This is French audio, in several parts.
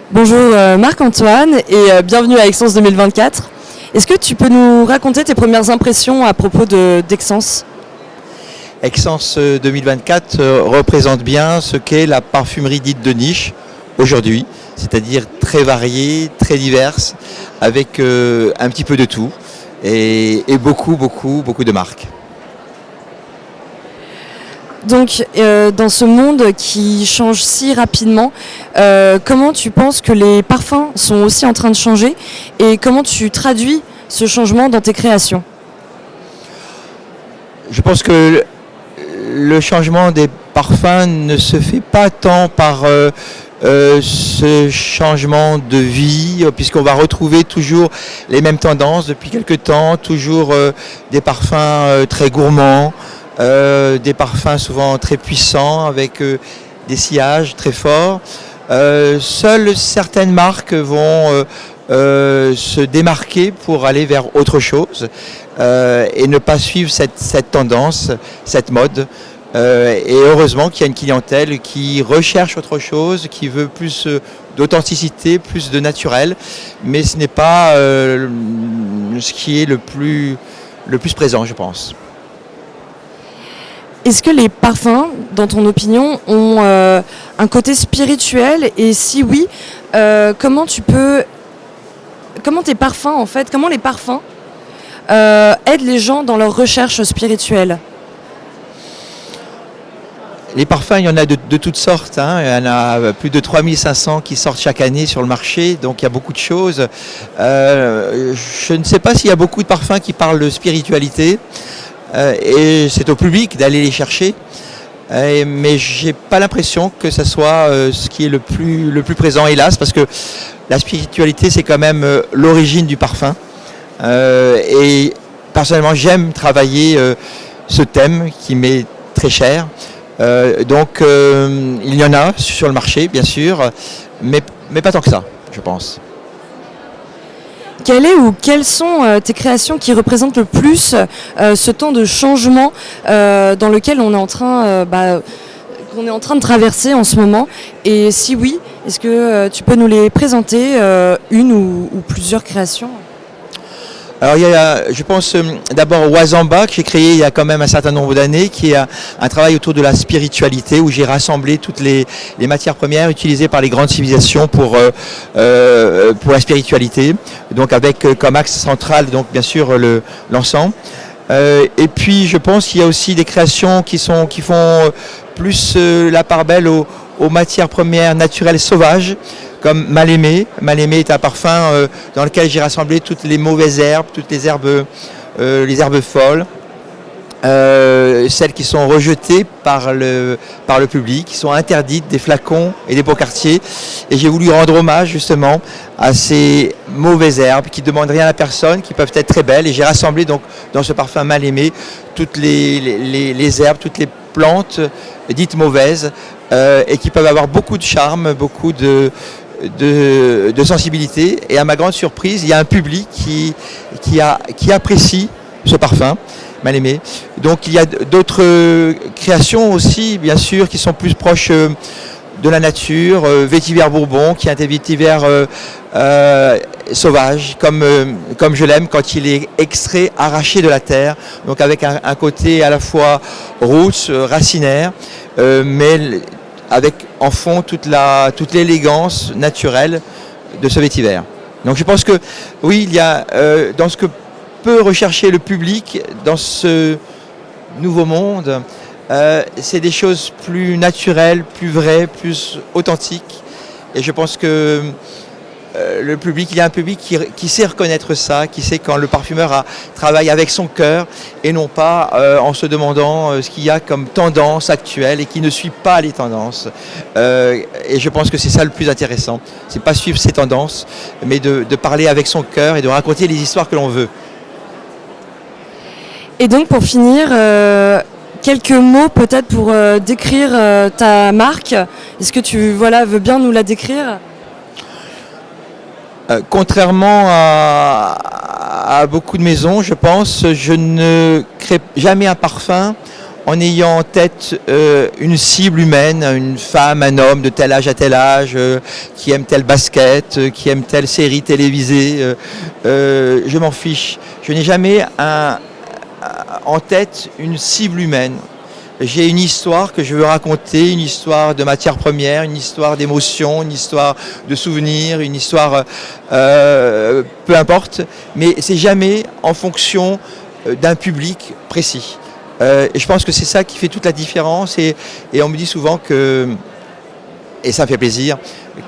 Bonjour Marc-Antoine et bienvenue à Excense 2024. Est-ce que tu peux nous raconter tes premières impressions à propos d'Excense? Excense 2024 représente bien ce qu'est la parfumerie dite de niche aujourd'hui, c'est-à-dire très variée, très diverse, avec un petit peu de tout et beaucoup de marques. Donc dans ce monde qui change si rapidement, comment tu penses que les parfums sont aussi en train de changer et comment tu traduis ce changement dans tes créations? Je pense que le changement des parfums ne se fait pas tant par ce changement de vie, puisqu'on va retrouver toujours les mêmes tendances depuis quelques temps, toujours des parfums très gourmands, des parfums souvent très puissants avec des sillages très forts. Seules certaines marques vont se démarquer pour aller vers autre chose et ne pas suivre cette tendance, cette mode. Et heureusement qu'il y a une clientèle qui recherche autre chose, qui veut plus d'authenticité, plus de naturel, mais ce n'est pas ce qui est le plus présent, je pense. Est-ce que les parfums, dans ton opinion, ont un côté spirituel? Et si oui, comment tes parfums, en fait, comment les parfums aident les gens dans leur recherche spirituelle? Les parfums, il y en a de toutes sortes, hein. Il y en a plus de 3500 qui sortent chaque année sur le marché, donc il y a beaucoup de choses. Je ne sais pas s'il y a beaucoup de parfums qui parlent de spiritualité, et c'est au public d'aller les chercher. Mais j'ai pas l'impression que ce soit ce qui est le plus présent, hélas, parce que la spiritualité, c'est quand même l'origine du parfum. Et personnellement, j'aime travailler ce thème qui m'est très cher. Donc il y en a sur le marché, bien sûr, mais pas tant que ça, je pense. Quelle est ou quelles sont tes créations qui représentent le plus ce temps de changement dans lequel on est qu'on est en train de traverser en ce moment? Et si oui, est-ce que tu peux nous les présenter, une ou plusieurs créations? Alors il y a, je pense d'abord Wazamba que j'ai créé il y a quand même un certain nombre d'années, qui est un travail autour de la spiritualité où j'ai rassemblé toutes les matières premières utilisées par les grandes civilisations pour la spiritualité. Donc avec comme axe central donc bien sûr l'encens. Et puis je pense qu'il y a aussi des créations qui font plus la part belle aux matières premières naturelles sauvages, comme Mal-Aimé. Mal-Aimé est un parfum dans lequel j'ai rassemblé toutes les mauvaises herbes, toutes les herbes folles, celles qui sont rejetées par le public, qui sont interdites des flacons et des beaux quartiers. Et j'ai voulu rendre hommage justement à ces mauvaises herbes qui ne demandent rien à personne, qui peuvent être très belles. Et j'ai rassemblé donc dans ce parfum Mal-Aimé toutes les herbes, toutes les plantes dites mauvaises et qui peuvent avoir beaucoup de charme, beaucoup de sensibilité. Et à ma grande surprise, il y a un public qui apprécie ce parfum Mal-Aimé. Donc il y a d'autres créations aussi, bien sûr, qui sont plus proches de la nature. Vétiver Bourbon, qui est un vétiver sauvage, comme je l'aime, quand il est extrait, arraché de la terre, donc avec un côté à la fois roots, racinaire, mais avec en fond toute l'élégance naturelle de ce vétiver. Donc je pense que oui, il y a dans ce que peut rechercher le public dans ce nouveau monde, c'est des choses plus naturelles, plus vraies, plus authentiques. Et je pense que le public, il y a un public qui sait reconnaître ça, qui sait quand le parfumeur travaille avec son cœur et non pas en se demandant ce qu'il y a comme tendance actuelle et qui ne suit pas les tendances. Et je pense que c'est ça le plus intéressant. C'est pas suivre ces tendances, mais de parler avec son cœur et de raconter les histoires que l'on veut. Et donc pour finir, quelques mots peut-être pour décrire ta marque. Est-ce que tu veux bien nous la décrire? Contrairement à beaucoup de maisons, je pense, je ne crée jamais un parfum en ayant en tête une cible humaine, une femme, un homme de tel âge à tel âge, qui aime tel basket, qui aime telle série télévisée. Je m'en fiche. Je n'ai jamais en tête une cible humaine. J'ai une histoire que je veux raconter, une histoire de matière première, une histoire d'émotion, une histoire de souvenirs, une histoire peu importe, mais c'est jamais en fonction d'un public précis. Et je pense que c'est ça qui fait toute la différence et on me dit souvent que, et ça me fait plaisir,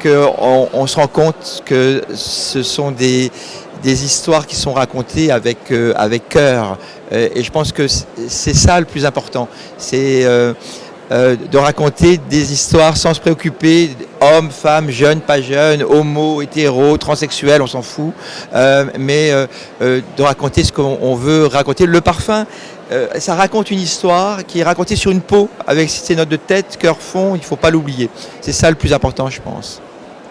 qu'on se rend compte que ce sont des histoires qui sont racontées avec cœur. Et je pense que c'est ça le plus important. C'est de raconter des histoires sans se préoccuper, hommes, femmes, jeunes, pas jeunes, homo, hétéro, transsexuels, on s'en fout. Mais de raconter ce qu'on veut raconter. Le parfum, ça raconte une histoire qui est racontée sur une peau avec ses notes de tête, cœur, fond, il ne faut pas l'oublier. C'est ça le plus important, je pense.